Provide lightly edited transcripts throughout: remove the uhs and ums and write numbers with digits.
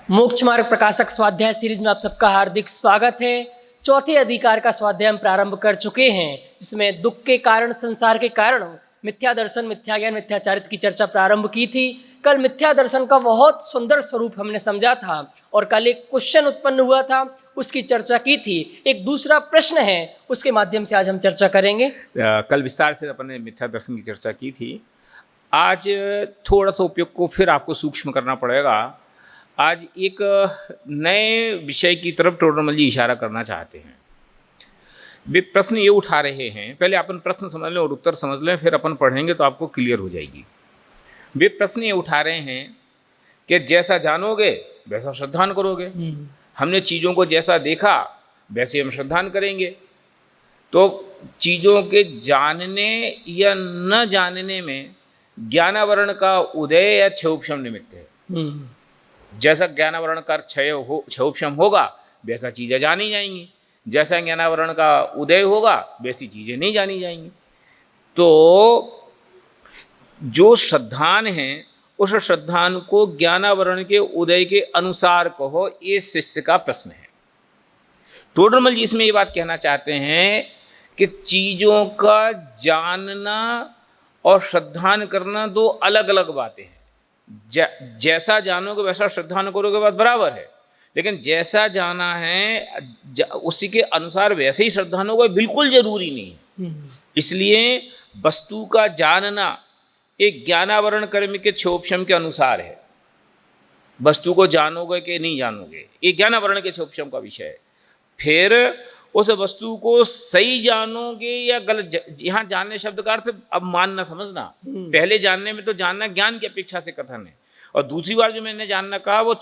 मोक्ष मार्ग प्रकाशक स्वाध्याय सीरीज में आप सबका हार्दिक स्वागत है। चौथे अधिकार का स्वाध्याय हम प्रारंभ कर चुके हैं, जिसमें दुख के कारण, संसार के कारण, मिथ्या दर्शन, मिथ्या ज्ञान, मिथ्याचारित्र की चर्चा प्रारंभ की थी। कल मिथ्या दर्शन का बहुत सुंदर स्वरूप हमने समझा था और कल एक क्वेश्चन उत्पन्न हुआ था, उसकी चर्चा की थी। एक दूसरा प्रश्न है, उसके माध्यम से आज हम चर्चा करेंगे। कल विस्तार से अपन ने मिथ्या दर्शन की चर्चा की थी। आज थोड़ा सा उपयोग को फिर आपको सूक्ष्म करना पड़ेगा। आज एक नए विषय की तरफ टोडरमल जी इशारा करना चाहते हैं। वे प्रश्न ये उठा रहे हैं, पहले अपन प्रश्न समझ लें और उत्तर समझ लें, फिर अपन पढ़ेंगे तो आपको क्लियर हो जाएगी। वे प्रश्न ये उठा रहे हैं कि जैसा जानोगे वैसा श्रद्धान करोगे। हमने चीज़ों को जैसा देखा वैसे हम श्रद्धान करेंगे। तो चीज़ों के जानने या न जानने में ज्ञानावरण का उदय या क्षयोपशम निमित्त है। जैसा ज्ञानावरण का क्षयोपशम होगा वैसा चीज़ें जानी जाएंगी, जैसा ज्ञानावरण का उदय होगा वैसी चीज़ें नहीं जानी जाएंगी। तो जो श्रद्धान है उस श्रद्धान को ज्ञानावरण के उदय के अनुसार कहो, ये शिष्य का प्रश्न है। टोडरमल जी इसमें ये बात कहना चाहते हैं कि चीज़ों का जानना और श्रद्धान करना दो अलग अलग बातें हैं। जैसा जानोगे वैसा श्रद्धान करोगे, बात बराबर है, लेकिन जैसा जाना है उसी के अनुसार वैसे ही श्रद्धान होगा बिल्कुल जरूरी नहीं है। इसलिए वस्तु का जानना एक ज्ञानावरण कर्म के क्षयोपशम के अनुसार है। वस्तु को जानोगे कि नहीं जानोगे, ये ज्ञानावरण के क्षयोपशम का विषय है। फिर उस वस्तु को सही जानोगे या गलत, यहाँ जानने शब्द का अर्थ अब मानना समझना। पहले जानने में तो जानना ज्ञान की अपेक्षा से कथन है, और दूसरी बार जो मैंने जानना कहा वो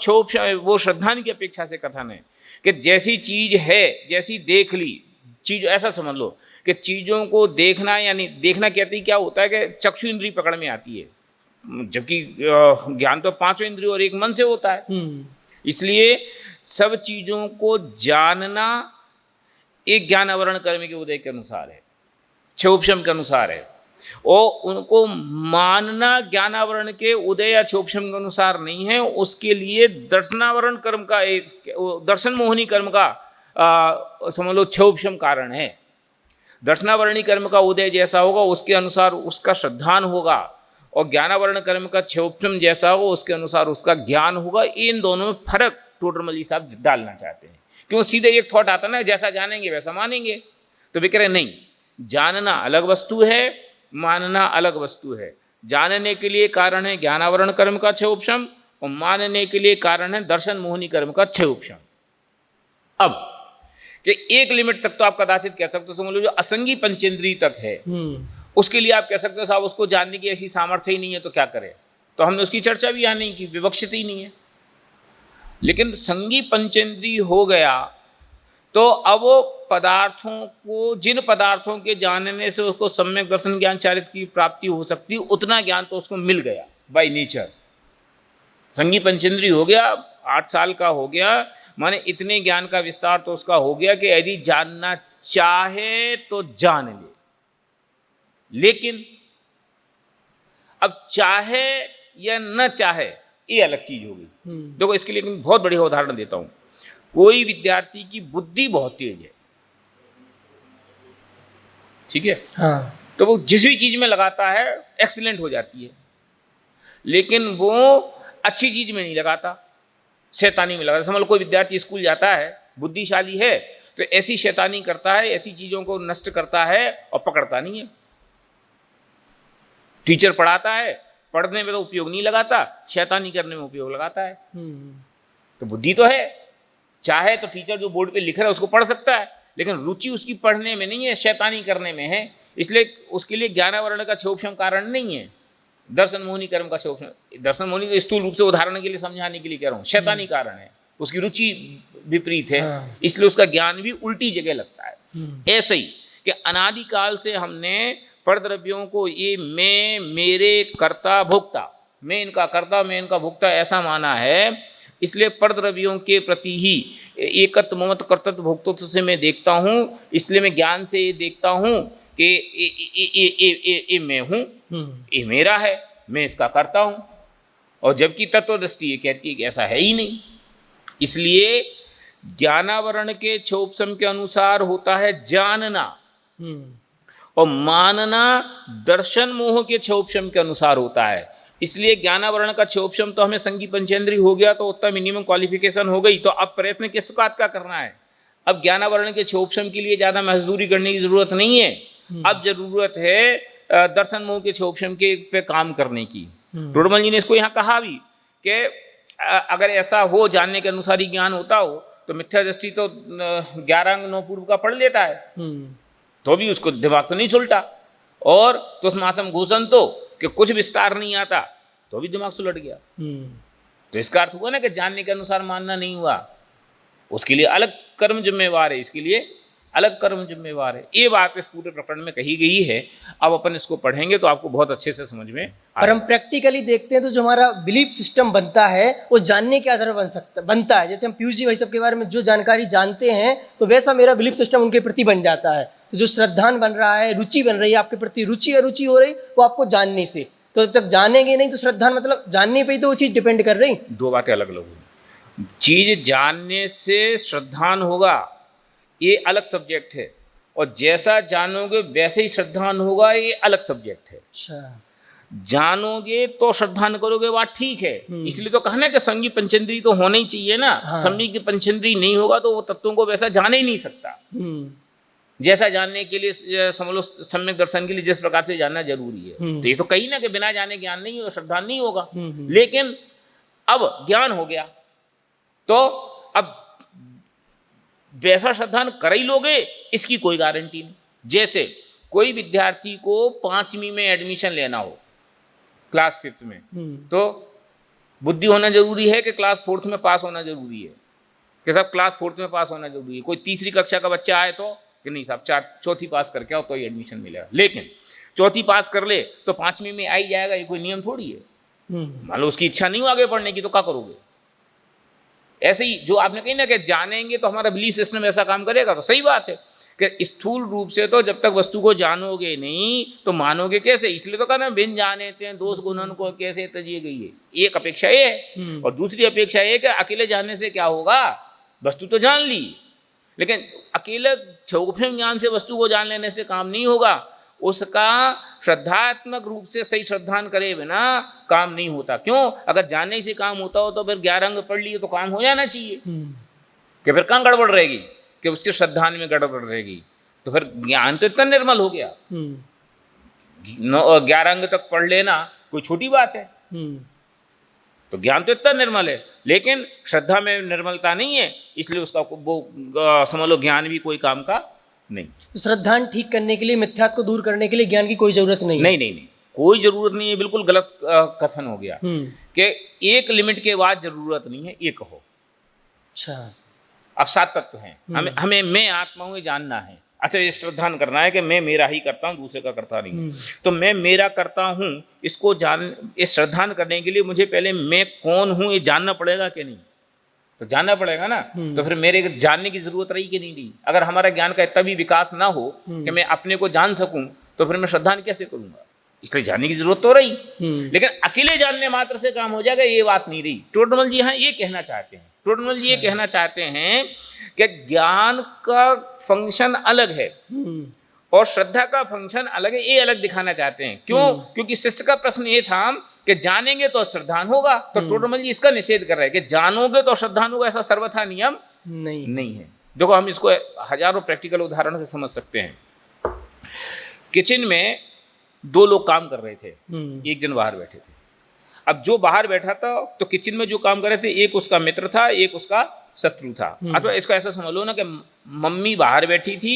वो श्रद्धान की अपेक्षा से कथन है कि जैसी चीज है, जैसी देख ली चीज, ऐसा समझ लो कि चीजों को देखना, यानी देखना कहती क्या होता है कि चक्षु इंद्रिय पकड़ में आती है, जबकि ज्ञान तो पांचों इंद्रिय और एक मन से होता है। इसलिए सब चीजों को जानना एक ज्ञान आवरण कर्म के उदय के अनुसार है, क्षयोपशम के अनुसार है, और उनको मानना ज्ञानावरण के उदय या क्षयोपशम के अनुसार नहीं है। उसके लिए दर्शनावरण कर्म का एक दर्शन मोहनी कर्म का समझ लो क्षयोपशम कारण है। दर्शनावरणी कर्म का उदय जैसा होगा उसके अनुसार उसका श्रद्धान होगा, और ज्ञानावरण कर्म का क्षयोपशम जैसा होगा उसके अनुसार उसका ज्ञान होगा। इन दोनों में फर्क टोडरमल जी साहब डालना चाहते हैं, क्यों सीधे एक थॉट आता ना जैसा जानेंगे वैसा मानेंगे। तो वे कह रहे नहीं, जानना अलग वस्तु है, मानना अलग वस्तु है। जानने के लिए कारण है ज्ञानावरण कर्म का क्षयोपशम, और मानने के लिए कारण है दर्शन मोहनी कर्म का क्षयोपशम। अब कि एक लिमिट तक तो आप कदाचित कह सकते हो, समझ लो जो असंगी पंचेंद्रिय तक है उसके लिए आप कह सकते हो साहब उसको जानने की ऐसी सामर्थ्य ही नहीं है, तो क्या करें। तो हमने उसकी चर्चा भी यहाँ नहीं की, विवक्षित ही नहीं है। लेकिन संगी पंचेंद्रिय हो गया तो अब वो पदार्थों को, जिन पदार्थों के जानने से उसको सम्यक दर्शन ज्ञान चारित्र की प्राप्ति हो सकती है, उतना ज्ञान तो उसको मिल गया बाय नेचर। संगी पंचेंद्रिय हो गया, 8 साल का हो गया, माने इतने ज्ञान का विस्तार तो उसका हो गया कि यदि जानना चाहे तो जान ले। लेकिन अब चाहे या न चाहे ये अलग चीज होगी। देखो इसके लिए मैं बहुत बढ़िया उदाहरण देता हूं। कोई विद्यार्थी की बुद्धि बहुत तेज है, ठीक है, हाँ। तो वो जिस भी चीज में लगाता है एक्सीलेंट हो जाती है, लेकिन वो अच्छी चीज में नहीं लगाता, शैतानी में लगाता। समझ लो कोई विद्यार्थी स्कूल जाता है, बुद्धिशाली है, तो ऐसी शैतानी करता है, ऐसी चीजों को नष्ट करता है और पकड़ता नहीं है। टीचर पढ़ाता है, पढ़ने में तो उपयोग नहीं लगाता, शैतानी करने में उपयोग लगाता है। तो बुद्धि तो है, चाहे तो टीचर जो बोर्ड पे लिख रहा है उसको पढ़ सकता है, लेकिन रुचि उसकी पढ़ने में नहीं है, शैतानी करने में है। इसलिए उसके लिए ज्ञानावरण का क्षयोपशम कारण नहीं है, दर्शन मोहनी कर्म का क्षयोपशम। दर्शन मोहनी को स्थूल रूप से उदाहरण के लिए समझाने के लिए कह रहा हूँ, शैतानी कारण है, उसकी रुचि विपरीत है, इसलिए उसका ज्ञान भी उल्टी जगह लगता है। ऐसे ही कि अनादिकाल से हमने परद्रव्यों को ये मैं, मेरे, कर्ता, भोक्ता, मैं इनका कर्ता, मैं इनका भोक्ता ऐसा माना है। इसलिए परद्रव्यों के प्रति ही एकत्व ममत्व कर्तव्य भोक्तत्व से मैं देखता हूँ, इसलिए मैं ज्ञान से ये देखता हूँ कि ये मैं हूँ, ये मेरा है, मैं इसका करता हूँ। और जबकि तत्व दृष्टि ये कहती है कि ऐसा है ही नहीं। इसलिए ज्ञानावरण के क्षोभसम के अनुसार होता है जानना, और मानना दर्शन मोह के क्षोभसम के अनुसार होता है। इसलिए ज्ञानावरण का क्षोभसम तो हमें संगी पंचेंद्रिय हो गया, तो उतना मिनिमम क्वालिफिकेशन हो गई। तो अब प्रयत्न किस बात का करना है? अब ज्ञानावरण के क्षोभसम के लिए ज़्यादा मजदूरी करने की जरूरत नहीं है। अब जरूरत है दर्शन मोह के क्षोभसम के पे काम करने की। टोडरमल जी ने इसको यहाँ कहा भी कि अगर ऐसा हो, जानने के अनुसार ही ज्ञान होता हो, तो मिथ्या दृष्टि तो 11 अंग 9 पूर्व का पढ़ लेता है, तो भी उसको दिमाग तो नहीं छुलटा। और तो उस मासम घोषण तो कि कुछ विस्तार नहीं आता, तो भी दिमाग सुलट गया। तो इसका अर्थ हुआ ना कि जानने के अनुसार मानना नहीं हुआ, उसके लिए अलग कर्म जिम्मेवार है, इसके लिए अलग कर्म जिम्मेवार है। ये बात इस पूरे प्रकरण में कही गई है। अब अपन इसको पढ़ेंगे तो आपको बहुत अच्छे से समझ में पर हम प्रैक्टिकली देखते हैं तो जो हमारा बिलीफ सिस्टम बनता है वो जानने के आधार पर बनता है। जैसे हम पीयूष जी भाई साहब के बारे में जो जानकारी जानते हैं तो वैसा मेरा बिलीफ सिस्टम उनके प्रति बन जाता है। तो जो श्रद्धान बन रहा है, रुचि बन रही है आपके प्रति, रुचि अरुचि हो रही वो आपको जानने से। तो जब तक जानेंगे नहीं तो श्रद्धान मतलब जानने पर ही तो वो चीज़ डिपेंड कर रही। दो बातें अलग अलग होगी। चीज जानने से श्रद्धान होगा, ये अलग सब्जेक्ट है, और जैसा जानोगे वैसे ही श्रद्धान होगा, ये अलग सब्जेक्ट है। अच्छा, जानोगे तो श्रद्धान करोगे, बात ठीक है। इसलिए तो कहना है कि संगी पंचेंद्री तो होना ही चाहिए ना। हाँ। संगी की पंचेंद्री नहीं होगा तो वो तत्वों को वैसा जान ही नहीं सकता। जैसा जानने के लिए समझ लो, सम्यक दर्शन के लिए जिस प्रकार से जानना जरूरी है। तो ये तो कहीं ना कि बिना जाने ज्ञान नहीं होगा, श्रद्धान नहीं होगा। लेकिन अब ज्ञान हो गया तो अब वैसा श्रद्धान कर ही लोगे, इसकी कोई गारंटी नहीं। जैसे कोई विद्यार्थी को 5वीं में एडमिशन लेना हो, क्लास 5th में, तो बुद्धि होना जरूरी है कि क्लास 4th में पास होना जरूरी है? कि साहब क्लास 4th में पास होना जरूरी है? कोई 3री कक्षा का बच्चा आए तो कि नहीं साहब 4th पास करके आओ तो ही एडमिशन मिलेगा। लेकिन 4th पास कर ले तो 5वीं में आ ही जाएगा, ये कोई नियम थोड़ी है। मान लो उसकी इच्छा नहीं हो आगे पढ़ने की, तो क्या करोगे? ऐसे ही जो आपने कही ना कि जानेंगे तो हमारा बिलीफ सिस्टम ऐसा काम करेगा, तो सही बात है कि स्थूल रूप से तो जब तक वस्तु को जानोगे नहीं तो मानोगे कैसे? इसलिए तो कहना बिन जाने दोष गुणन को कैसे तजिए गई है। एक अपेक्षा ये है, और दूसरी अपेक्षा ये कि अकेले जानने से क्या होगा? वस्तु तो जान ली, लेकिन अकेले क्षोभसम ज्ञान से वस्तु को जान लेने से काम नहीं होगा। उसका श्रद्धात्मक रूप से सही श्रद्धान करे बिना काम नहीं होता। क्यों? अगर जानने से काम होता हो तो फिर 11 अंग पढ़ लिए तो काम हो जाना चाहिए। कि फिर कहाँ गड़बड़ रहेगी? कि उसके श्रद्धान में गड़बड़ रहेगी। तो फिर ज्ञान तो इतना निर्मल हो गया। 11 अंग तक पढ़ लेना कोई छोटी बात है। तो ज्ञान तो इतना निर्मल है, लेकिन श्रद्धा में निर्मलता नहीं है, इसलिए उसका वो समझ लो ज्ञान भी कोई काम का नहीं। तो श्रद्धान ठीक करने के लिए, मिथ्यात्व को दूर करने के लिए ज्ञान की कोई जरूरत नहीं? नहीं, कोई जरूरत नहीं है। बिल्कुल गलत कथन हो गया कि एक लिमिट के बाद जरूरत नहीं है, ये कहो। अच्छा, अब 7 तत्व हैं, हमें मैं आत्मा हूँ ये जानना है। अच्छा, ये श्रद्धान करना है कि मैं मेरा ही करता हूँ, दूसरे का करता नहीं। तो मैं मेरा करता हूँ, इसको ये श्रद्धान करने के लिए मुझे पहले मैं कौन हूँ ये जानना पड़ेगा कि नहीं? तो जानना पड़ेगा ना। तो फिर मेरे जानने की जरूरत रही कि नहीं रही? अगर हमारा ज्ञान का इतना भी विकास ना हो कि मैं अपने को जान सकूं, तो फिर मैं श्रद्धान कैसे करूंगा? इसलिए जानने की जरूरत तो रही, लेकिन अकेले जानने मात्र से काम हो जाएगा, ये बात नहीं रही। टोडरमल जी यहाँ ये कहना चाहते हैं, टोडरमल जी ये कहना चाहते हैं कि ज्ञान का फंक्शन अलग है और श्रद्धा का फंक्शन अलग है, ये अलग दिखाना चाहते हैं। क्यों? क्योंकि शिष्य का प्रश्न ये था कि जानेंगे तो श्रद्धान होगा, तो टोडरमल जी इसका निषेध कर रहे हैं कि जानोगे तो श्रद्धान होगा, ऐसा सर्वथा नियम नहीं है। देखो, हम इसको हजारों प्रैक्टिकल उदाहरण से समझ सकते हैं। किचन में 2 लोग काम कर रहे थे, एक जन बाहर बैठे थे। अब जो बाहर बैठा था तो किचन में जो काम कर रहे थे, एक उसका मित्र था, एक उसका शत्रु था। अथवा इसको ऐसा समझ लो ना कि मम्मी बाहर बैठी थी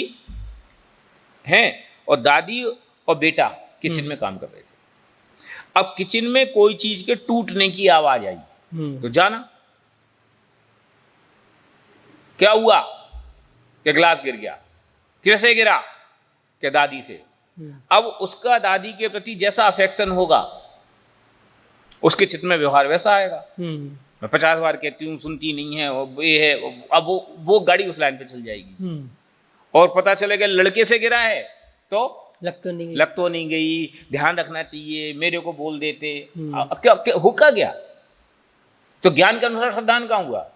हैं और दादी और बेटा किचन में काम कर रहे थे। अब किचन में कोई चीज के टूटने की आवाज आई, तो जाना क्या हुआ? कि ग्लास गिर गया। कैसे गिरा? कि दादी से। अब उसका दादी के प्रति जैसा अफेक्शन होगा, उसके चित्त में व्यवहार वैसा आएगा। मैं 50 बार कहती हूँ, सुनती नहीं है, और ये है। अब वो गाड़ी उस लाइन पे चल जाएगी। और पता चलेगा लड़के से गिरा है तो लग तो नहीं गई, ध्यान रखना चाहिए, मेरे को बोल देते। क्या होगा? क्या तो ज्ञान के अनुसार श्रद्धान कहाँ हुआ?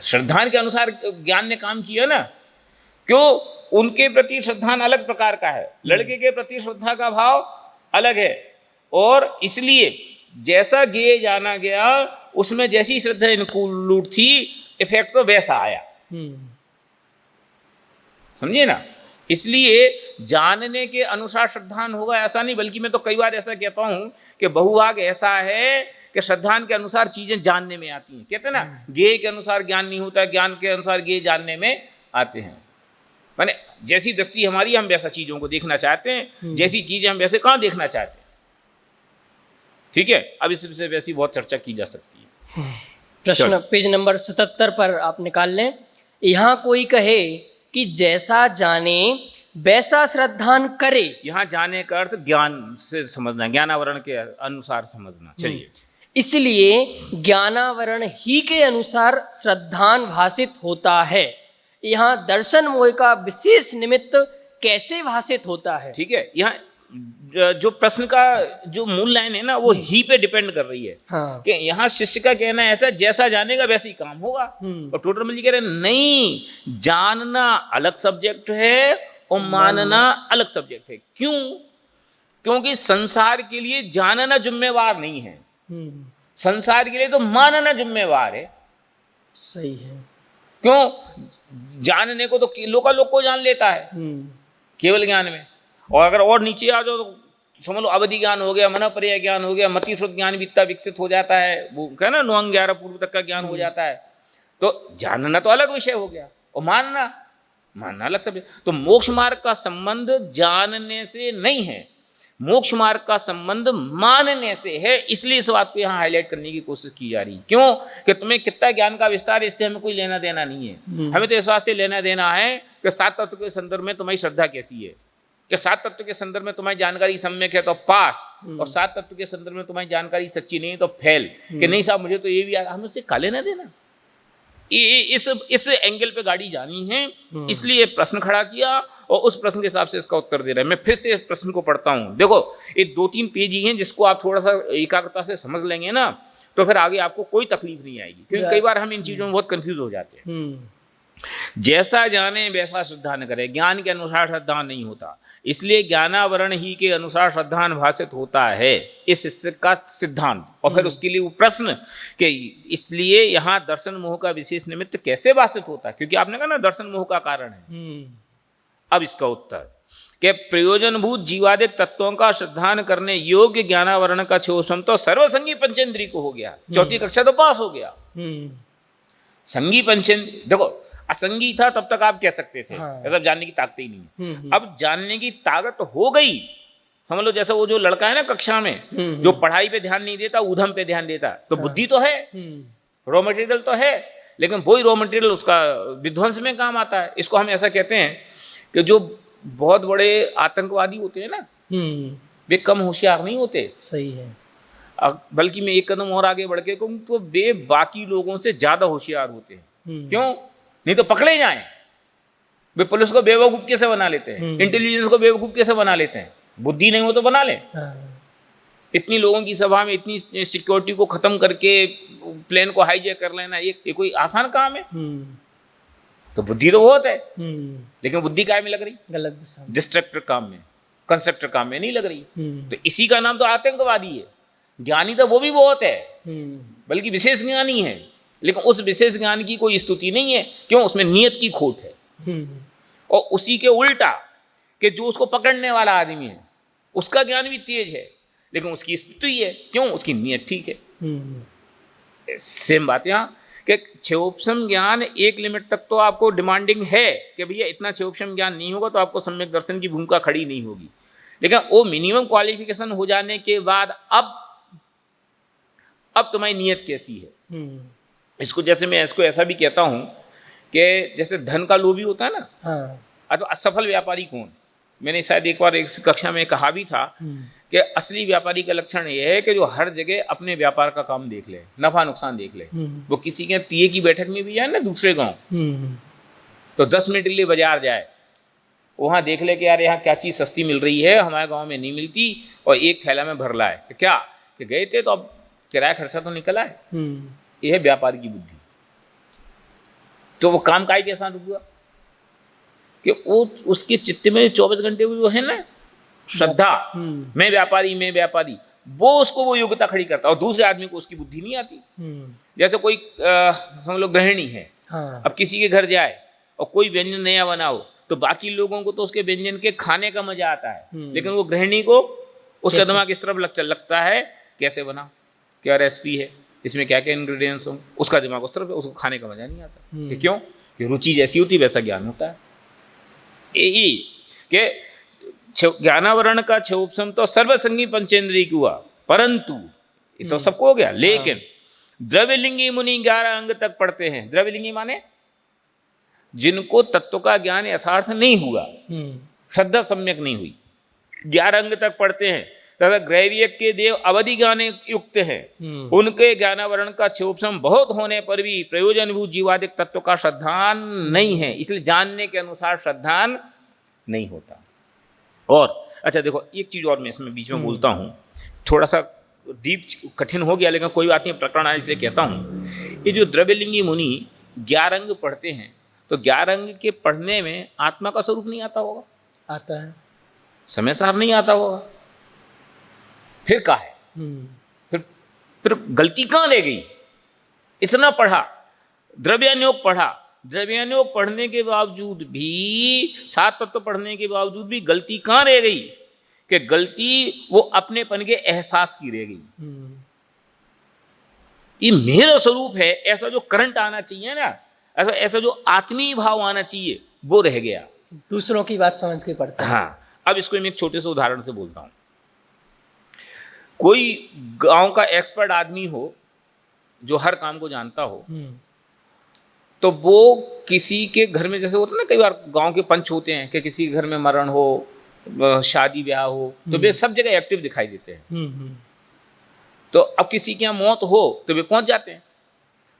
श्रद्धान के अनुसार ज्ञान ने काम किया ना। क्यों? उनके प्रति श्रद्धान अलग प्रकार का है, लड़के के प्रति श्रद्धा का भाव अलग है, और इसलिए जैसा गेय जाना गया उसमें जैसी श्रद्धा इंक्लूड थी, इफेक्ट तो वैसा आया। समझिए ना। इसलिए जानने के अनुसार श्रद्धान होगा ऐसा नहीं, बल्कि मैं तो कई बार ऐसा कहता हूं कि बहुभाग ऐसा है कि श्रद्धान के अनुसार चीजें जानने में आती हैं। कहते हैं ना, गेय के अनुसार ज्ञान नहीं होता, ज्ञान के अनुसार गेय जानने में आते हैं। माने जैसी दृष्टि हमारी, हम वैसा चीजों को देखना चाहते हैं, जैसी चीजें हम वैसे कहाँ देखना चाहते हैं। ठीक है, अब इससे वैसी बहुत चर्चा की जा सकती है। प्रश्न पेज नंबर 77 पर आप निकाल लें। यहाँ कोई कहे कि जैसा जाने वैसा श्रद्धान करे। यहाँ जाने का अर्थ ज्ञान से समझना, ज्ञानावरण के अनुसार समझना। चलिए, इसलिए ज्ञानावरण ही के अनुसार श्रद्धान भाषित होता है। यहाँ दर्शन मोह का विशेष निमित्त कैसे भाषित होता है? ठीक है, यहाँ जो प्रश्न का जो मूल लाइन है ना, वो ही पे डिपेंड कर रही है। हाँ। कि यहाँ शिष्य का कहना है ऐसा, जैसा जानेगा वैसे ही काम होगा। और टोटल जी कह रहे हैं नहीं, जानना अलग सब्जेक्ट है और मानना अलग सब्जेक्ट है। क्यों? क्योंकि संसार के लिए जानना जिम्मेवार नहीं है, संसार के लिए तो मानना जिम्मेवार है। सही है। क्यों? जानने को तो लोकालोक को जान लेता है केवल ज्ञान में, और अगर और नीचे आ जाओ तो समझ लो अवधि ज्ञान हो गया, मनोपर्य ज्ञान हो गया, मतिश्रुत ज्ञान भी इतना विकसित हो जाता है, वो क्या ना 9 अंग 11 पूर्व तक का ज्ञान हो जाता है। तो जानना तो अलग विषय हो गया, और मानना अलग सब। तो मोक्ष मार्ग का संबंध जानने से नहीं है, मोक्ष मार्ग का संबंध मानने से है। इसलिए इस बात को यहाँ हाईलाइट करने की कोशिश की जा रही है। क्यों? कि तुम्हें कितना ज्ञान का विस्तार, इससे हमें कोई लेना देना नहीं है। हमें तो इस बात से लेना देना है कि 7 तत्व के संदर्भ में तुम्हारी श्रद्धा कैसी है, कि 7 तत्व के संदर्भ में तुम्हारी जानकारी सम्यक है तो पास, और 7 तत्व के संदर्भ में तुम्हारी जानकारी सच्ची नहीं है तो फेल। कि नहीं साहब मुझे तो ये भी, हमें उससे का लेना देना। इस एंगल पे गाड़ी जानी है, इसलिए प्रश्न खड़ा किया और उस प्रश्न के हिसाब से इसका उत्तर दे रहे हैं। मैं फिर से इस प्रश्न को पढ़ता हूँ। देखो, ये 2-3 पेज ही हैं, जिसको आप थोड़ा सा एकाग्रता से समझ लेंगे ना, तो फिर आगे आपको कोई तकलीफ नहीं आएगी। क्योंकि कई बार हम इन चीजों में बहुत कंफ्यूज हो जाते हैं। जैसा जाने वैसा श्रद्धा न करे, ज्ञान के अनुसार श्रद्धा नहीं होता, इसलिए ज्ञानावरण ही के अनुसार श्रद्धान भाषित होता है, इस हिस्से का सिद्धांत। और फिर उसके लिए वो प्रश्न कि इसलिए यहाँ दर्शन मोह का विशेष निमित्त कैसे भाषित होता है, क्योंकि आपने कहा ना दर्शन मोह का कारण है। अब इसका उत्तर कि प्रयोजनभूत जीवादिक तत्वों का श्रद्धान करने योग्य ज्ञानावरण का क्षोभम तो सर्वसंगी पंचेंद्री को हो गया। 4ठी कक्षा तो पास हो गया। संगी पंचेंद्री, देखो असंगी था तब तक आप कह सकते थे, ऐसा जानने की ताकत ही नहीं है। अब जानने की ताकत हो गई। समझ लो जैसा वो जो लड़का है ना कक्षा में, जो पढ़ाई पे ध्यान नहीं देता, ऊधम पे ध्यान देता, तो बुद्धि तो है, रॉ मटेरियल तो है, लेकिन वही रॉ मटेरियल उसका विध्वंस में काम आता है। इसको हम ऐसा कहते हैं कि जो बहुत बड़े आतंकवादी होते हैं ना, वे कम होशियार नहीं होते। सही है। बल्कि मैं एक कदम और आगे बढ़ के कहूँ तो वे बाकी लोगों से ज्यादा होशियार होते हैं। क्यों? नहीं तो पकड़े जाएं। वे पुलिस को बेवकूफ कैसे बना लेते हैं, इंटेलिजेंस को बेवकूफ कैसे बना लेते हैं, बुद्धि नहीं हो तो बना ले। इतनी लोगों की सभा में इतनी सिक्योरिटी को खत्म करके प्लेन को हाईजैक कर लेना, ये कोई आसान काम है? तो बुद्धि तो बहुत है, लेकिन बुद्धि काय में लग रही? गलत दिशा, डिस्ट्रक्टर काम में, कंस्ट्रक्टर काम में नहीं लग रही। तो इसी का नाम तो आतंकवादी है। ज्ञानी तो वो भी बहुत है, बल्कि विशेष ज्ञानी है, लेकिन उस विशेष ज्ञान की कोई स्तुति नहीं है। क्यों? उसमें नियत की खोट है। और उसी के उल्टा कि जो उसको पकड़ने वाला आदमी है उसका ज्ञान भी तेज है, लेकिन उसकी स्तुति है। क्यों? उसकी नियत ठीक है। सेम बात यहाँ कि क्षयोपम ज्ञान एक लिमिट तक तो आपको डिमांडिंग है कि भैया इतना क्षयोपम ज्ञान नहीं होगा तो आपको सम्यक दर्शन की भूमिका खड़ी नहीं होगी। लेकिन वो मिनिमम क्वालिफिकेशन हो जाने के बाद अब तुम्हारी नियत कैसी है। इसको जैसे मैं इसको ऐसा भी कहता हूँ कि जैसे धन का लोभी होता है ना, तो असफल व्यापारी कौन? मैंने शायद एक बार एक कक्षा में कहा भी था कि असली व्यापारी का लक्षण यह है कि जो हर जगह अपने व्यापार का काम देख ले, नफा नुकसान देख ले। वो किसी के तीये की बैठक में भी जाए ना दूसरे गांव, तो 10 मिनट के लिए बाजार जाए, वहाँ देख ले कि यार यहाँ क्या चीज़ सस्ती मिल रही है, हमारे गाँव में नहीं मिलती, और एक थैला में भर लाए। क्या कि गए थे तो अब किराया खर्चा तो निकला है। हम्म, ये है व्यापार की बुद्धि। तो वो काम काहे के आसान रुका कि वो उसके चित्त में 24 घंटे वो है ना श्रद्धा, मैं व्यापारी, वो उसको वो योग्यता खड़ी करता है और दूसरे आदमी को उसकी बुद्धि नहीं आती। जैसे कोई हम लोग गृहिणी है, हाँ, अब किसी के घर जाए और कोई व्यंजन नया बनाओ तो बाकी लोगों को तो उसके व्यंजन के खाने का मजा आता है, लेकिन वो गृहिणी को उसका कैसे? दिमाग इस तरफ लगता है कैसे बना, क्या रेसिपी है, इसमें क्या क्या इंग्रेडिएंट्स हों, उसका दिमाग उस तरफ है, उसको खाने का मजा नहीं आता। कि क्यों? कि रुचि जैसी होती वैसा ज्ञान होता है। यही कि ज्ञानावरण का क्षोभसम तो सर्वसंगी पंचेंद्रिय की हुआ, परंतु ये तो सबको हो गया, लेकिन द्रव्यलिंगी मुनि 11 अंग तक पढ़ते हैं। द्रव्यलिंगी माने जिनको तत्व का ज्ञान यथार्थ नहीं हुआ, श्रद्धा सम्यक नहीं हुई, 11 अंग तक पढ़ते हैं तथा ग्रैवियक के देव अवधि ज्ञान युक्त हैं, उनके ज्ञानावरण का क्षोभसम बहुत होने पर भी प्रयोजनभूत जीवादिक तत्व का श्रद्धान नहीं है, इसलिए जानने के अनुसार श्रद्धान नहीं होता। और अच्छा देखो, एक चीज और मैं इसमें बीच में बोलता हूँ, थोड़ा सा डीप कठिन हो गया लेकिन कोई बात नहीं, प्रकरण है इसलिए कहता हूँ। ये जो द्रव्यलिंगी मुनि 11 अंग पढ़ते हैं तो 11 अंग के पढ़ने में आत्मा का स्वरूप नहीं आता होगा, आता है, समय सार नहीं आता होगा, फिर क्या है? फिर गलती कहाँ ले गई? इतना पढ़ा, द्रव्यानुयोग पढ़ा, द्रव्यानुयोग पढ़ने के बावजूद भी, 7 तत्व पढ़ने के बावजूद भी गलती कहाँ रह गई? कि गलती वो अपनेपन के एहसास की रह गई। ये मेरा स्वरूप है, ऐसा जो करंट आना चाहिए ना, ऐसा जो आत्मीय भाव आना चाहिए, वो रह गया। दूसरों की बात समझ के पढ़ता है। हाँ, अब इसको मैं एक छोटे से उदाहरण से बोलता हूँ। कोई गांव का एक्सपर्ट आदमी हो जो हर काम को जानता हो, तो वो किसी के घर में, जैसे होता है ना कई बार गांव के पंच होते हैं कि किसी के घर में मरण हो, शादी ब्याह हो, तो वे सब जगह एक्टिव दिखाई देते हैं। तो अब किसी के यहाँ मौत हो तो वे पहुंच जाते हैं,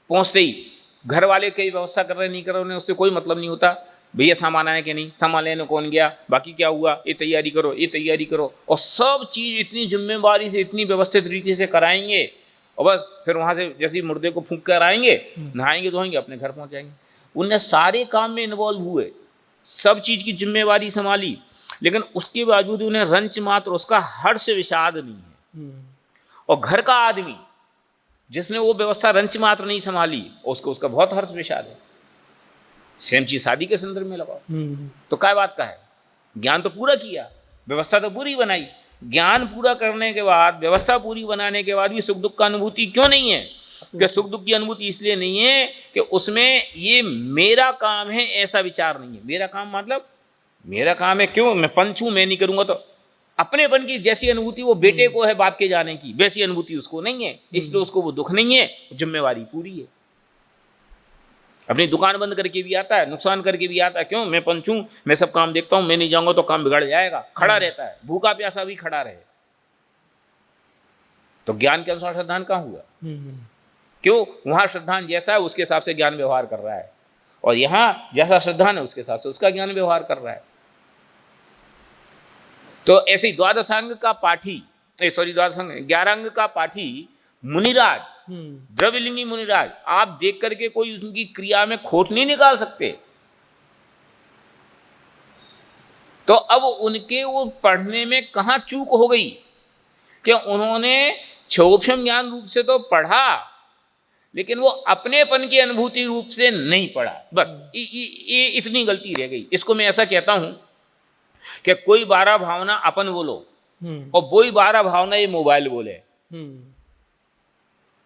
पहुंचते ही घर वाले कई व्यवस्था कर रहे नहीं कर रहे, उन्हें उससे कोई मतलब नहीं होता, भैया सामान आया कि नहीं, सामान लेने कौन गया, बाकी क्या हुआ, ये तैयारी करो, ये तैयारी करो, और सब चीज़ इतनी जिम्मेवारी से, इतनी व्यवस्थित रीति से कराएंगे, और बस फिर वहाँ से जैसे मुर्दे को फूंक कर आएंगे, नहाएंगे धोएंगे, अपने घर पहुँच जाएंगे। उनने सारे काम में इन्वॉल्व हुए, सब चीज़ की जिम्मेवारी संभाली, लेकिन उसके बावजूद उन्हें रंच मात्र उसका हर्ष विषाद नहीं है। और घर का आदमी जिसने वो व्यवस्था रंच मात्र नहीं संभाली, उसको उसका बहुत हर्ष विषाद है। सेम चीज शादी के संदर्भ में लगाओ, तो क्या बात का है? ज्ञान तो पूरा किया, व्यवस्था तो पूरी बनाई, ज्ञान पूरा करने के बाद, व्यवस्था पूरी बनाने के बाद भी सुख दुख का अनुभूति क्यों नहीं है? कि सुख दुख की अनुभूति इसलिए नहीं है कि उसमें ये मेरा काम है ऐसा विचार नहीं है। मेरा काम मतलब मेरा काम है, क्यों? मैं पंच हूं, मैं नहीं करूंगा तो अपनेपन की जैसी अनुभूति वो बेटे को है बाप के जाने की, वैसी अनुभूति उसको नहीं है, इसलिए उसको वो दुख नहीं है, जिम्मेवारी पूरी है। अपनी दुकान बंद करके भी आता है, नुकसान करके भी आता है, क्यों? मैं पंच हूं, मैं सब काम देखता हूं, मैं नहीं जाऊंगा तो काम बिगड़ जाएगा, खड़ा रहता है, भूखा प्यासा भी खड़ा रहे। तो ज्ञान के अनुसार श्रद्धान कहाँ हुआ? क्यों? वहां श्रद्धान जैसा है उसके हिसाब से ज्ञान व्यवहार कर रहा है, और यहां जैसा श्रद्धान है उसके हिसाब से उसका ज्ञान व्यवहार कर रहा है। तो ऐसे ही द्वादशांग का पाठी, 11 अंग का पाठी मुनिराज, द्रव्यलिंगी मुनिराज, आप देख करके कोई उनकी क्रिया में खोट नहीं निकाल सकते। तो अब उनके वो पढ़ने में कहाँ चूक हो गई कि उन्होंने क्षोभम ज्ञान रूप से तो पढ़ा, लेकिन वो अपनेपन की अनुभूति रूप से नहीं पढ़ा। बस ये इतनी गलती रह गई। इसको मैं ऐसा कहता हूं कि कोई 12 भावना अपन बोलो और वही 12 भावना ये मोबाइल बोले,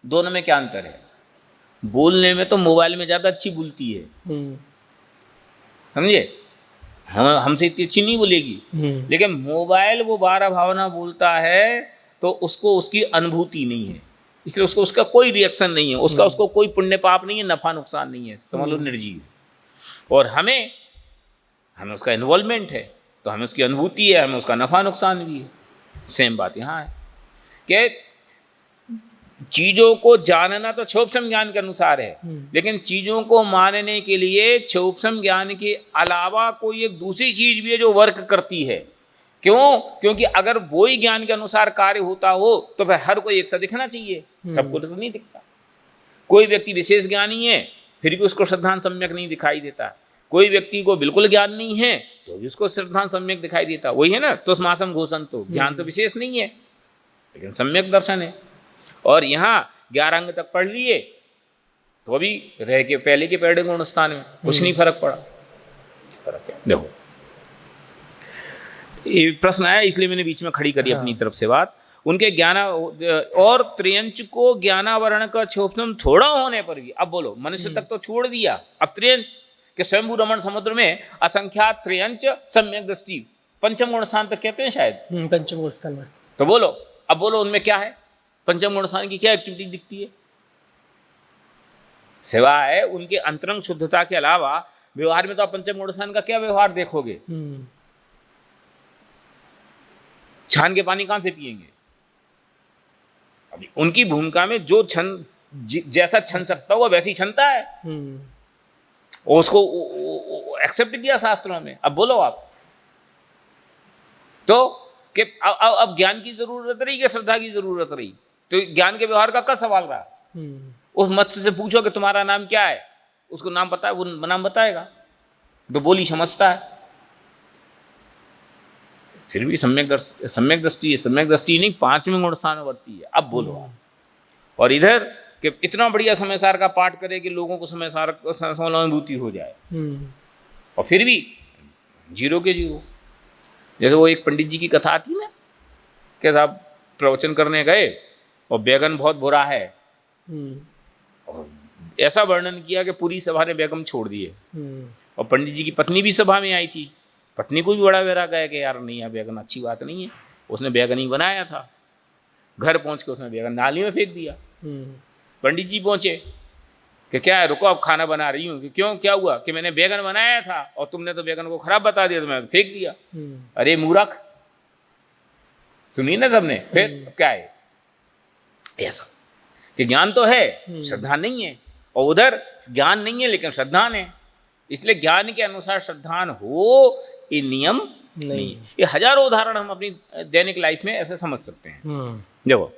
दोनों में क्या अंतर है? बोलने में तो मोबाइल में ज्यादा अच्छी बोलती है, समझे? हाँ, हमसे इतनी अच्छी नहीं बोलेगी, लेकिन मोबाइल वो 12 भावना बोलता है तो उसको उसकी अनुभूति नहीं है, इसलिए उसको उसका कोई रिएक्शन नहीं है, उसको कोई पुण्य पाप नहीं है, नफा नुकसान नहीं है, समझ लो निर्जीव। और हमें उसका इन्वॉल्वमेंट है, तो हमें उसकी अनुभूति है, हमें उसका नफा नुकसान भी है। सेम बात यहाँ है कि चीजों को जानना तो क्षोभम ज्ञान के अनुसार है, लेकिन चीजों को मानने के लिए क्षोभम ज्ञान के अलावा कोई एक दूसरी चीज भी है जो वर्क करती है। क्यों? क्योंकि अगर वो ही ज्ञान के अनुसार कार्य होता हो तो फिर हर कोई एक सा दिखना चाहिए, सबको तो नहीं दिखता। कोई व्यक्ति विशेष ज्ञानी है फिर भी उसको श्रद्धान सम्यक नहीं दिखाई देता, कोई व्यक्ति को बिल्कुल ज्ञान नहीं है तो भी उसको श्रद्धान सम्यक दिखाई देता। वही है ना, तो स्मासम घोषण, तो ज्ञान तो विशेष नहीं है लेकिन सम्यक दर्शन है। और यहाँ 11 अंग तक पढ़ लिए तो अभी रह के पहले के पैड़े गुण स्थान में कुछ नहीं फर्क पड़ा। फर्क है, देखो ये प्रश्न आया इसलिए मैंने बीच में खड़ी करी अपनी तरफ से बात। उनके ज्ञाना और त्रियंच को ज्ञानावरण का क्षोभम थोड़ा होने पर भी, अब बोलो मनुष्य तक तो छोड़ दिया, अब त्रियंच के स्वयंभू रमण समुद्र में असंख्यात त्रियंच सम्यक दृष्टि पंचम गुण स्थान तक कहते हैं शायद, पंचम गुण स्थान में। तो बोलो, अब बोलो उनमें क्या है, पंचम गुण स्थान की क्या एक्टिविटी दिखती है? सिवाय उनके अंतरंग शुद्धता के अलावा व्यवहार में तो आप पंचम गुण स्थान का क्या व्यवहार देखोगे? छान के पानी कहां से पिएंगे? अभी उनकी भूमिका में जो छन जैसा छन सकता हुआ वैसी क्षमता है, और उसको एक्सेप्ट किया शास्त्रों में। अब बोलो आप तो कि अब ज्ञान की जरूरत रही कि श्रद्धा की जरूरत रही? तो ज्ञान के व्यवहार का क्या सवाल रहा? उस मत्स्य से पूछो कि तुम्हारा नाम क्या है, उसको नाम पता है, वो नाम बताएगा, तो बोली समझता है। फिर भी सम्यक दृष्टि है, सम्यक दृष्टि नहीं, 5वें गुण स्थान वर्ती है। अब बोलो आप, और इधर कि इतना बढ़िया समय सार का पाठ करे कि लोगों को समय सार अनुभूति हो जाए, और फिर भी जीरो के जीरो। जैसे वो एक पंडित जी की कथा आती ना कि साहब प्रवचन करने गए और बैगन बहुत बुरा है, और ऐसा वर्णन किया कि पूरी सभा ने बैगन छोड़ दिए। और पंडित जी की पत्नी भी सभा में आई थी, पत्नी को भी बड़ा वैराग गया कि यार नहीं, यार बैगन अच्छी बात नहीं है। उसने बैगन ही बनाया था, घर पहुंच के उसने बैगन नाली में फेंक दिया। पंडित जी पहुंचे कि क्या है, रुको अब खाना बना रही हूँ। कि क्यों, क्या हुआ? कि मैंने बैगन बनाया था और तुमने तो बैगन को खराब बता दिया, तो मैंने फेंक दिया। अरे मूर्ख, सुनी ना सबने? फिर क्या है ऐसा कि ज्ञान तो है, श्रद्धा नहीं है, और उधर ज्ञान नहीं है लेकिन श्रद्धान है। इसलिए ज्ञान के अनुसार श्रद्धान हो ये नियम नहीं। ये हजारों उदाहरण हम अपनी दैनिक लाइफ में ऐसे समझ सकते हैं। देखो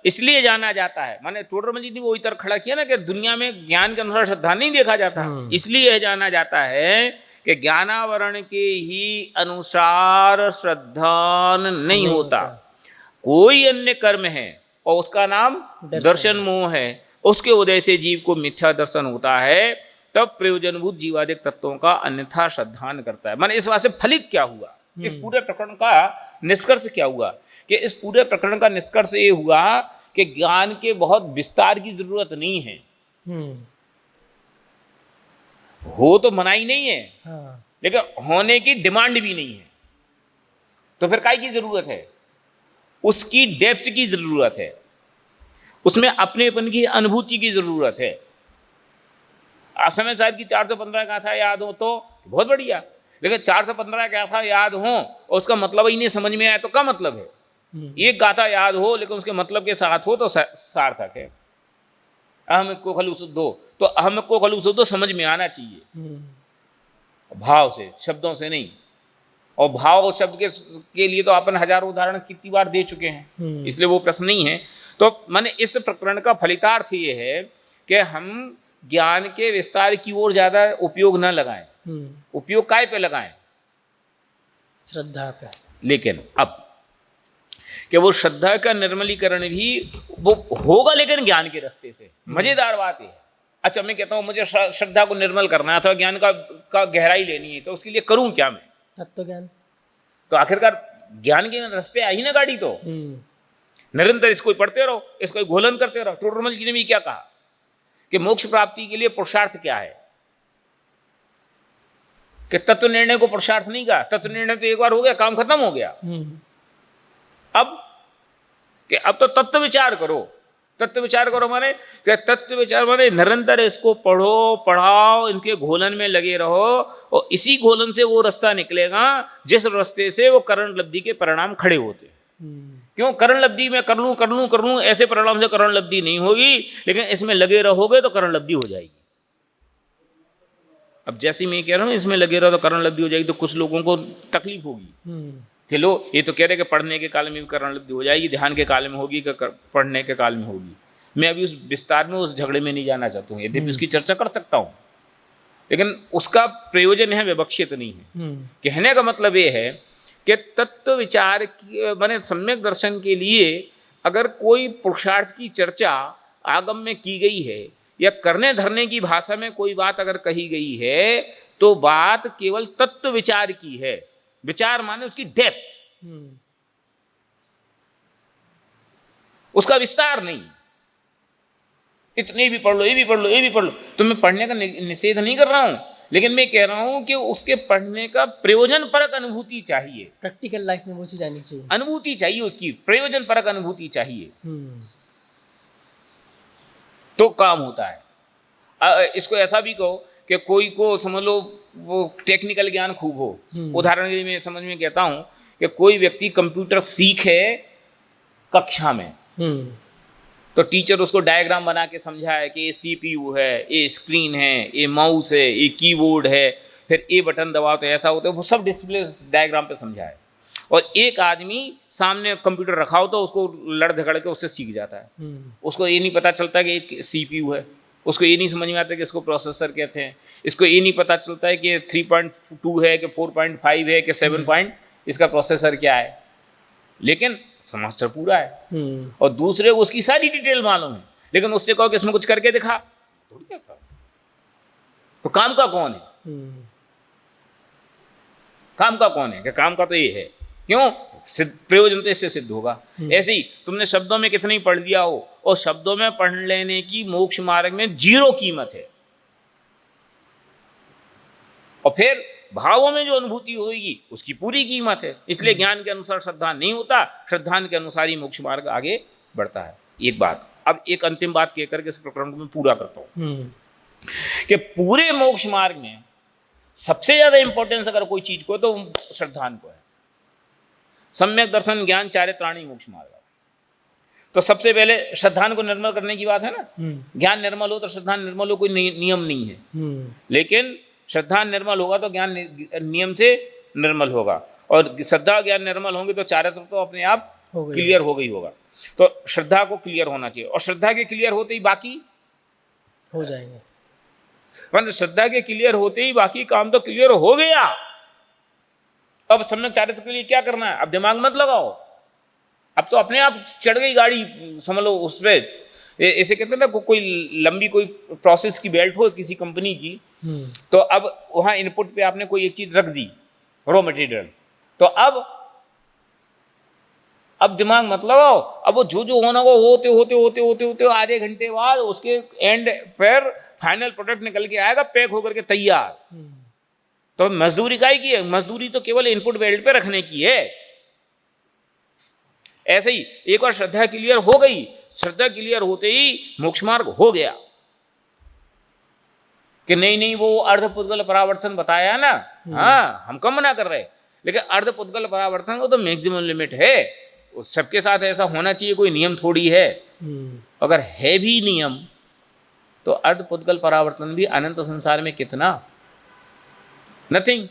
इसलिए जाना जाता है, माने टोडरमल जी ने वो इतर खड़ा किया ना कि दुनिया में ज्ञान के अनुसार श्रद्धा नहीं देखा जाता, इसलिए जाना जाता है कि ज्ञानावरण के ही अनुसार श्रद्धान नहीं होता। कोई अन्य कर्म है और उसका नाम दर्शन मोह है, उसके उदय से जीव को मिथ्या दर्शन होता है, तब प्रयोजनभूत जीवादिक तत्वों का अन्यथा श्रद्धान करता है। माने इस बात से फलित क्या हुआ, इस पूरे प्रकरण का निष्कर्ष क्या हुआ? कि इस पूरे प्रकरण का निष्कर्ष ये हुआ कि ज्ञान के बहुत विस्तार की जरूरत नहीं है। हो तो मनाही नहीं है, लेकिन होने की डिमांड भी नहीं है। तो फिर काय की जरूरत है? उसकी डेप्थ की जरूरत है, उसमें अपनेपन की अनुभूति की जरूरत है। समय साहब की 415 गाथा याद हो तो बहुत बढ़िया, लेकिन 415 गाथा याद हो और उसका मतलब ही नहीं समझ में आया तो क्या मतलब है? एक गाथा याद हो लेकिन उसके मतलब के साथ हो तो सार्थक है। अहम को खलु शुद्धो, तो अहम को खलु शुद्धो समझ में आना चाहिए, भाव से, शब्दों से नहीं। और भाव शब्द के लिए तो अपन हजारों उदाहरण कितनी बार दे चुके हैं, इसलिए वो प्रश्न नहीं है। तो माने इस प्रकरण का फलितार्थ ये है कि हम ज्ञान के विस्तार की ओर ज्यादा उपयोग न लगाएं। उपयोग काय पे लगाएं? श्रद्धा पे। लेकिन अब कि वो श्रद्धा का निर्मलीकरण भी वो होगा लेकिन ज्ञान के रास्ते से। मजेदार बात है। अच्छा, मैं कहता हूँ मुझे श्रद्धा को निर्मल करना है, अथवा ज्ञान का गहराई लेनी है, तो उसके लिए करूं क्या मैं? तत्व ज्ञान। तो आखिरकार ज्ञान के रास्ते आई ना गाड़ी, तो निरंतर इसको पढ़ते रहो, इसको घोलन करते रहो। टोडरमल जी ने भी क्या कहा कि मोक्ष प्राप्ति के लिए पुरुषार्थ क्या है? कि तत्व निर्णय को पुरुषार्थ नहीं कहा। तत्व निर्णय तो एक बार हो गया, काम खत्म हो गया। अब कि अब तो तत्व विचार करो। तत्व विचार करो माने, तत्व विचार माने निरंतर इसको पढ़ो, पढ़ाओ, इनके घोलन में लगे रहो, और इसी घोलन से वो रास्ता निकलेगा जिस रास्ते से वो करण लब्धि के परिणाम खड़े होते। क्यों? करण लब्धि में कर लूं ऐसे परिणाम से करण लब्धि नहीं होगी, लेकिन इसमें लगे रहोगे तो करण लब्धि हो जाएगी। अब जैसे मैं कह रहा हूँ इसमें लगे रहो तो करण लब्धि हो जाएगी, तो कुछ लोगों को तकलीफ होगी कि लो ये तो कह रहे कि पढ़ने के काल में भी करण लब्धि हो जाएगी, ध्यान के काल में होगी कि पढ़ने के काल में होगी। मैं अभी उस विस्तार में उस झगड़े में नहीं जाना चाहता हूँ, यद्यपि उसकी चर्चा कर सकता हूँ, लेकिन उसका प्रयोजन है विवक्षित नहीं है। कहने का मतलब ये है कि तत्व विचार माने सम्यक दर्शन के लिए अगर कोई पुरुषार्थ की चर्चा आगम में की गई है या करने धरने की भाषा में कोई बात अगर कही गई है तो बात केवल तत्व विचार की है। विचार माने उसकी डेप्थ, उसका विस्तार नहीं। इतने भी पढ़ लो, ये भी पढ़ लो, ये भी पढ़ लो, तो मैं पढ़ने का निषेध नहीं कर रहा हूं, लेकिन मैं कह रहा हूं कि उसके पढ़ने का प्रयोजन परक अनुभूति चाहिए। प्रैक्टिकल लाइफ में वो चीज आनी चाहिए, अनुभूति चाहिए, उसकी प्रयोजन परक अनुभूति चाहिए, तो काम होता है। इसको ऐसा भी कहो कि कोई को समझ लो वो टेक्निकल ज्ञान खूब हो, उदाहरण के लिए मैं समझ में कहता हूं कि कोई व्यक्ति कंप्यूटर सीखे कक्षा में, तो टीचर उसको डायग्राम बना के समझाए कि ये सीपीयू है, ये स्क्रीन है, ये माउस है, ये कीबोर्ड है, फिर ये बटन दबाओ तो ऐसा होता है, वो सब डिस्प्ले डायग्राम पे समझाए। और एक आदमी सामने कंप्यूटर रखा हो तो उसको लड़ झगड़ के उससे सीख जाता है। उसको ये नहीं पता चलता कि एक सीपीयू है, उसको ये नहीं समझ में आता कि इसको प्रोसेसर कहते हैं, इसको ये नहीं पता चलता है कि 3.2 है कि 4.5 है कि 7 इसका प्रोसेसर क्या है, लेकिन मास्टर पूरा है। और दूसरे को उसकी सारी डिटेल मालूम है, लेकिन उससे कहो कि इसमें कुछ करके दिखा, थोड़ी करता। तो काम का कौन है? काम का कौन है? कि काम का तो ये है, क्यों? प्रयोजन तो इससे सिद्ध होगा। ऐसे ही तुमने शब्दों में कितना ही पढ़ लिया हो, और शब्दों में पढ़ लेने की मोक्ष मार्ग में 0 कीमत है, और फिर भावों में जो अनुभूति होगी उसकी पूरी कीमत है। इसलिए ज्ञान के अनुसार श्रद्धा नहीं होता, श्रद्धा के अनुसार ही मोक्ष मार्ग आगे बढ़ता है। एक बात, अब एक अंतिम बात कह करके इस प्रकरण को मैं पूरा करता हूं कि पूरे मोक्ष मार्ग में सबसे ज्यादा इंपॉर्टेंस अगर कोई चीज को तो श्रद्धान को है। सम्यक दर्शन ज्ञान चारित्राणी मोक्ष मार्ग। तो सबसे पहले श्रद्धान को निर्मल करने की बात है ना। ज्ञान निर्मल हो तो श्रद्धान निर्मल हो, कोई नियम नहीं है, लेकिन श्रद्धा निर्मल होगा तो ज्ञान नियम से निर्मल होगा, और श्रद्धा ज्ञान निर्मल होंगे तो चारित्र तो अपने आप क्लियर हो गई होगा। तो श्रद्धा को क्लियर होना चाहिए, और श्रद्धा के क्लियर होते ही बाकी हो जाएंगे। वरना श्रद्धा के क्लियर होते ही बाकी काम तो क्लियर हो गया। अब सम्यक चारित्र के लिए क्या करना है? अब दिमाग मत लगाओ, अब तो अपने आप चढ़ गई गाड़ी, समझ लो उस पर। ऐसे कहते हैं ना, कोई लंबी कोई प्रोसेस की बेल्ट हो किसी कंपनी की, तो अब वहां इनपुट पे आपने कोई एक चीज रख दी, रॉ मटेरियल, तो अब दिमाग मत लगाओ, अब वो जो होना वो होते होते होते होते होते आधे घंटे बाद उसके एंड पर फाइनल प्रोडक्ट निकल के आएगा, पैक होकर के तैयार। तो मजदूरी काहे की है? मजदूरी तो केवल इनपुट बेल्ट पे रखने की है। ऐसे ही एक बार श्रद्धा क्लियर हो गई, श्रद्धा क्लियर होते ही मोक्ष मार्ग हो गया। कि नहीं वो अर्धपुद्गल परावर्तन बताया ना, हाँ हम कम मना कर रहे, लेकिन अर्धपुद्गल परावर्तन को तो मैक्सिमम लिमिट है, सबके साथ ऐसा होना चाहिए, कोई नियम थोड़ी है। अगर है भी नियम तो अर्धपुद्गल परावर्तन भी अनंत संसार में कितना, नथिंग।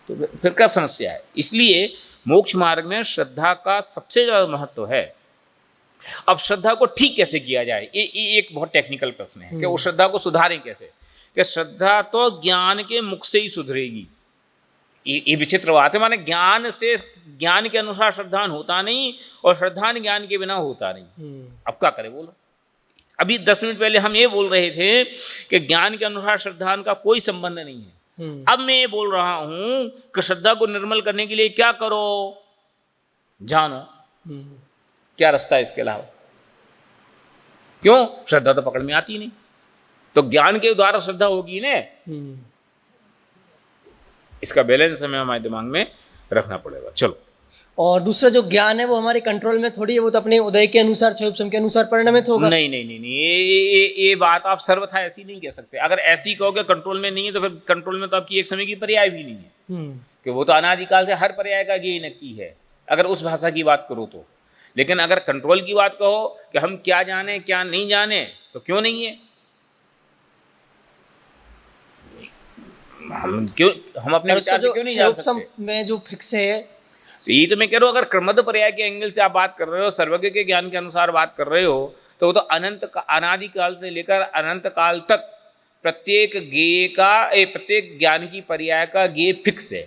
तो फिर क्या समस्या है? इसलिए मोक्ष मार्ग में श्रद्धा का सबसे ज्यादा महत्व है। अब श्रद्धा को ठीक कैसे किया जाए, ये एक बहुत टेक्निकल प्रश्न है कि वो श्रद्धा को सुधारें कैसे। कि श्रद्धा तो ज्ञान के मुख से ही सुधरेगी, ये विचित्र बात है। माने ज्ञान से, ज्ञान के अनुसार श्रद्धान होता नहीं, और श्रद्धान ज्ञान के बिना होता नहीं। अब क्या करें बोलो? अभी 10 मिनट पहले हम ये बोल रहे थे कि ज्ञान के अनुसार श्रद्धान का कोई संबंध नहीं है। अब मैं ये बोल रहा हूं कि श्रद्धा को निर्मल करने के लिए क्या करो, जानो क्या रास्ता है इसके अलावा। क्यों? श्रद्धा तो पकड़ में आती नहीं, तो ज्ञान के द्वारा श्रद्धा होगी ना। इसका बैलेंस हमें हमारे दिमाग में रखना पड़ेगा। चलो, और दूसरा जो ज्ञान है वो हमारे कंट्रोल में थोड़ी है, वो तो अपने उदय के अनुसार, क्षयोपशम के अनुसार परिणमित होगा। नहीं, ये बात आप सर्वथा ऐसी नहीं कह सकते। अगर ऐसी कहोगे कंट्रोल में नहीं है, तो फिर कंट्रोल में तो आपकी एक समय की पर्याय भी नहीं है, कि वो तो अनादिकाल से हर पर्याय का ज्ञेय नक्की है, अगर उस भाषा की बात करो तो। लेकिन अगर कंट्रोल की बात कहो कि हम क्या जाने क्या नहीं जाने, तो क्यों नहीं है? हम अपने और उसका विचार से जो क्यों नहीं जान उपसम सकते? में जो फिक्स है, तो ये तो मैं कह रहा हूँ, अगर क्रमबद्ध पर्याय के एंगल से आप बात कर रहे हो, सर्वज्ञ के ज्ञान के अनुसार बात कर रहे हो, तो वो तो अनादि काल से लेकर अनंत काल तक प्रत्येक गेय का प्रत्येक ज्ञान की पर्याय का गेय फिक्स है।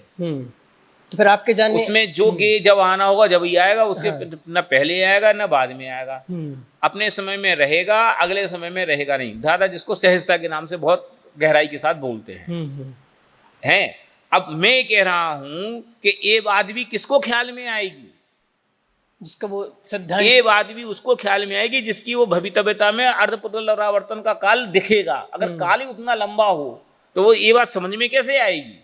तो फिर आपके जानने उसमें जो गेय जब आना होगा जब ही आएगा, उसके हाँ। न पहले आएगा न बाद में आएगा। हम्म, अपने समय में रहेगा, अगले समय में रहेगा नहीं। दादा जिसको सहजता के नाम से बहुत गहराई के साथ बोलते हैं। हैं, अब मैं कह रहा हूं कि ये बात भी किसको ख्याल में आएगी? जिसका वो सिद्धांत, ये बात भी उसको ख्याल में आएगी जिसकी वो भवितव्यता में अर्धपुनरावर्तन का काल दिखेगा। अगर काल ही उतना लंबा हो तो वो ये बात समझ में कैसे आएगी?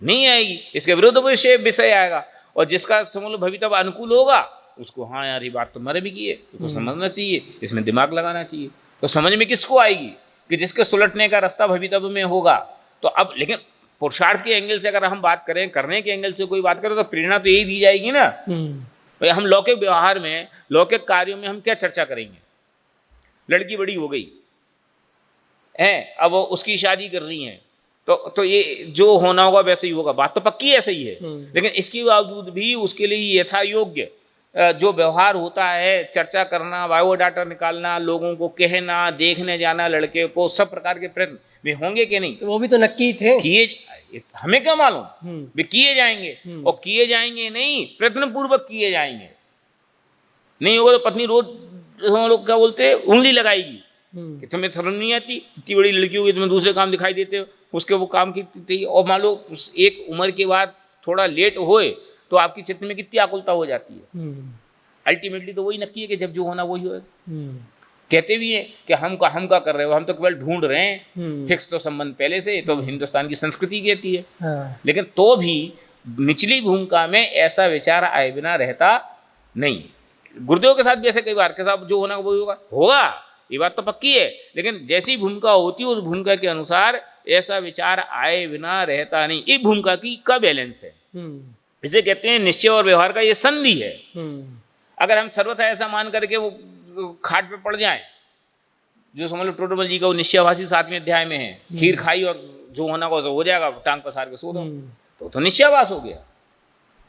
नहीं आएगी। इसके विरुद्ध विषय आएगा। और जिसका समझ लो भवितव्य अनुकूल होगा, उसको हाँ यार ये बात तो मैंने भी की है, उसको समझना चाहिए, इसमें दिमाग लगाना चाहिए। तो समझ में किसको आएगी? कि जिसके सुलटने का रास्ता भवितव्य में होगा। तो अब लेकिन पुरुषार्थ के एंगल से अगर हम बात करें, करने के एंगल से कोई बात करें, तो प्रेरणा तो यही दी जाएगी ना। भाई हम लौकिक व्यवहार में, लौकिक कार्यों में हम क्या चर्चा करेंगे? लड़की बड़ी हो गई है, अब वो उसकी शादी कर रही है, तो ये जो होना होगा वैसे ही होगा, बात तो पक्की ऐसे ही है। लेकिन इसके बावजूद भी उसके लिए यथा योग्य जो व्यवहार होता है, चर्चा करना, बायोडाटा निकालना, लोगों को कहना, देखने जाना, लड़के को, सब प्रकार के प्रयत्न भी होंगे कि नहीं? तो वो भी तो नक्की थे, किए, हमें क्या मालूम, वे किए जाएंगे। और किए जाएंगे नहीं, प्रयत्न पूर्वक किए जाएंगे। नहीं होगा तो पत्नी रोज हम लोग क्या बोलते हैं, उंगली लगाएगी कि तुम्हें शर्म नहीं आती, इतनी बड़ी लड़की होगी, तुम्हें दूसरे काम दिखाई देते हो, उसके वो काम की थी। और मान लो एक उम्र के बाद थोड़ा लेट होए तो आपकी चित्त में कितनी आकुलता हो जाती है। अल्टीमेटली तो वही नक्की है कि जब जो होना वही होगा। कहते भी हैं कि हम का कर रहे हो, हम तो केवल ढूंढ रहे हैं, फिक्स तो संबंध पहले से, तो हिंदुस्तान की संस्कृति कहती है। हाँ। लेकिन तो भी निचली भूमिका में ऐसा विचार आए बिना रहता नहीं। गुरुदेव के साथ भी ऐसे कई बार के साथ जो होना वही होगा, ये बात तो पक्की है। लेकिन जैसी भूमिका होती है उस भूमिका के अनुसार ऐसा विचार आए बिना रहता नहीं। ये भूमिका की का बैलेंस है। इसे कहते हैं निश्चय और व्यवहार का ये संधि है। अगर हम सर्वथा ऐसा मान करके वो खाट पे पड़ जाएं, जो समझ लो टोटोमल जी का वो निश्चयवासी 7वें अध्याय में है, खीर खाई और जो होना को हो जाएगा, टांग पसार के सो दो, तो निश्चयवास हो गया।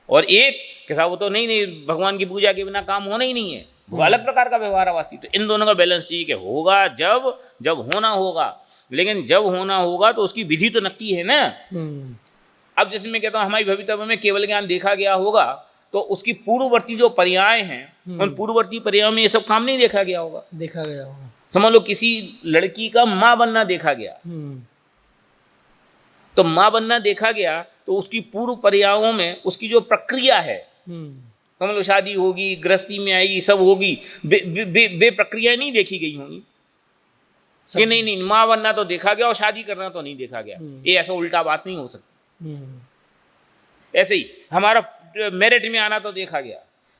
और एक के साथ वो तो नहीं भगवान की पूजा के बिना काम होना ही नहीं है, वो अलग प्रकार का व्यवहारवासी। तो इन दोनों का बैलेंस चाहिए कि होगा जब होना होगा। लेकिन जब होना होगा तो उसकी विधि तो नक्की है ना। अब जैसे मैं कहता हूँ हमारी भवितव्य में केवल ज्ञान देखा गया होगा, तो उसकी पूर्ववर्ती जो पर्याय हैं उन पूर्ववर्ती पर्यायों में ये सब काम नहीं देखा गया होगा। समझ लो किसी लड़की का माँ बनना देखा गया, तो माँ बनना देखा गया तो उसकी पूर्व पर्यायों में उसकी जो प्रक्रिया है, समझ लो शादी होगी, गृहस्थी में आएगी, सब होगी, बे प्रक्रिया नहीं देखी गई होंगी कि नहीं माँ बनना तो देखा गया और शादी करना तो नहीं देखा गया। ये ऐसा उल्टा बात नहीं हो सकती। ऐसे ही हमारा मेरिट में आना तो देखा गया,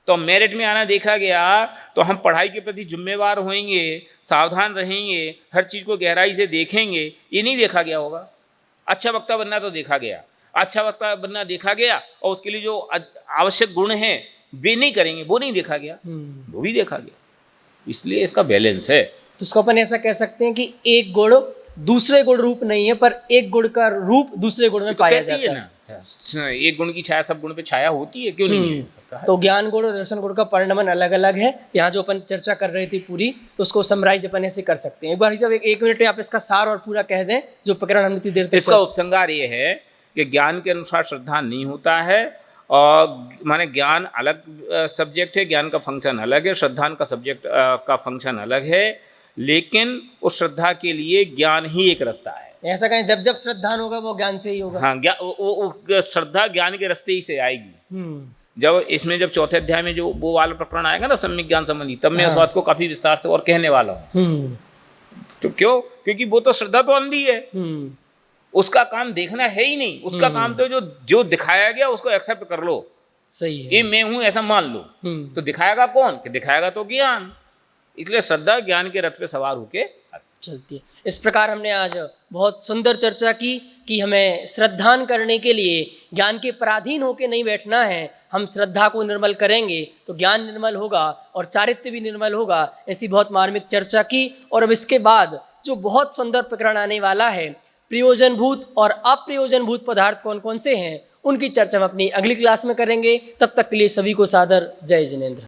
तो मेरिट में आना देखा गया तो हम पढ़ाई के प्रति जिम्मेवार होंगे, सावधान रहेंगे, हर चीज़ को गहराई से देखेंगे, ये नहीं देखा गया होगा। अच्छा वक्ता बनना तो देखा गया, अच्छा वक्ता बनना देखा गया, और उसके लिए जो आवश्यक गुण हैं वे नहीं करेंगे, वो नहीं देखा गया, वो भी देखा गया। इसलिए इसका बैलेंस है। तो उसको अपन ऐसा कह सकते हैं कि एक गुण दूसरे गुण रूप नहीं है, पर एक गुण का रूप दूसरे गुण में तो पाया जाता है ना। एक गुण की छाया सब गुण पे छाया होती है, क्यों नहीं है? तो ज्ञान गुण और दर्शन गुण का परिणमन अलग अलग है। यहाँ जो अपन चर्चा कर रही थी पूरी, तो उसको समराइज अपन ऐसे कर सकते हैं। एक बार एक मिनट में आप इसका सार और पूरा कह दें, जो प्रकरण हम इतनी देर तक। इसका उपसंहार ये है कि ज्ञान के अनुसार श्रद्धा नहीं होता है, और माने ज्ञान अलग सब्जेक्ट है, ज्ञान का फंक्शन अलग है, श्रद्धा का सब्जेक्ट का फंक्शन अलग है। लेकिन उस श्रद्धा के लिए ज्ञान ही एक रास्ता है। ऐसा कहें जब जब श्रद्धान होगा वो ज्ञान से ही होगा। हाँ, वो श्रद्धा ज्ञान के रास्ते ही से आएगी। जब चौथे अध्याय में जो वो वाला प्रकरण आएगा ना सम्यक ज्ञान संबंधी, तब मैं इस बात को काफी विस्तार से और कहने वाला हूँ। तो क्यों? क्योंकि वो तो श्रद्धा तो अंधी है, उसका काम देखना है ही नहीं। उसका काम तो जो दिखाया गया उसको एक्सेप्ट कर लो, सही है, ये मैं हूं ऐसा मान लो। तो दिखाएगा कौन? कि दिखाएगा तो ज्ञान। इसलिए श्रद्धा ज्ञान के रथ पे सवार होके चलती है। इस प्रकार हमने आज बहुत सुंदर चर्चा की कि हमें श्रद्धान करने के लिए ज्ञान के पराधीन होके नहीं बैठना है। हम श्रद्धा को निर्मल करेंगे तो ज्ञान निर्मल होगा और चारित्र्य भी निर्मल होगा। ऐसी बहुत मार्मिक चर्चा की। और अब इसके बाद जो बहुत सुंदर प्रकरण आने वाला है, प्रयोजनभूत और अप्रयोजनभूत पदार्थ कौन कौन से हैं, उनकी चर्चा हम अपनी अगली क्लास में करेंगे। तब तक के लिए सभी को सादर जय जिनेंद्र।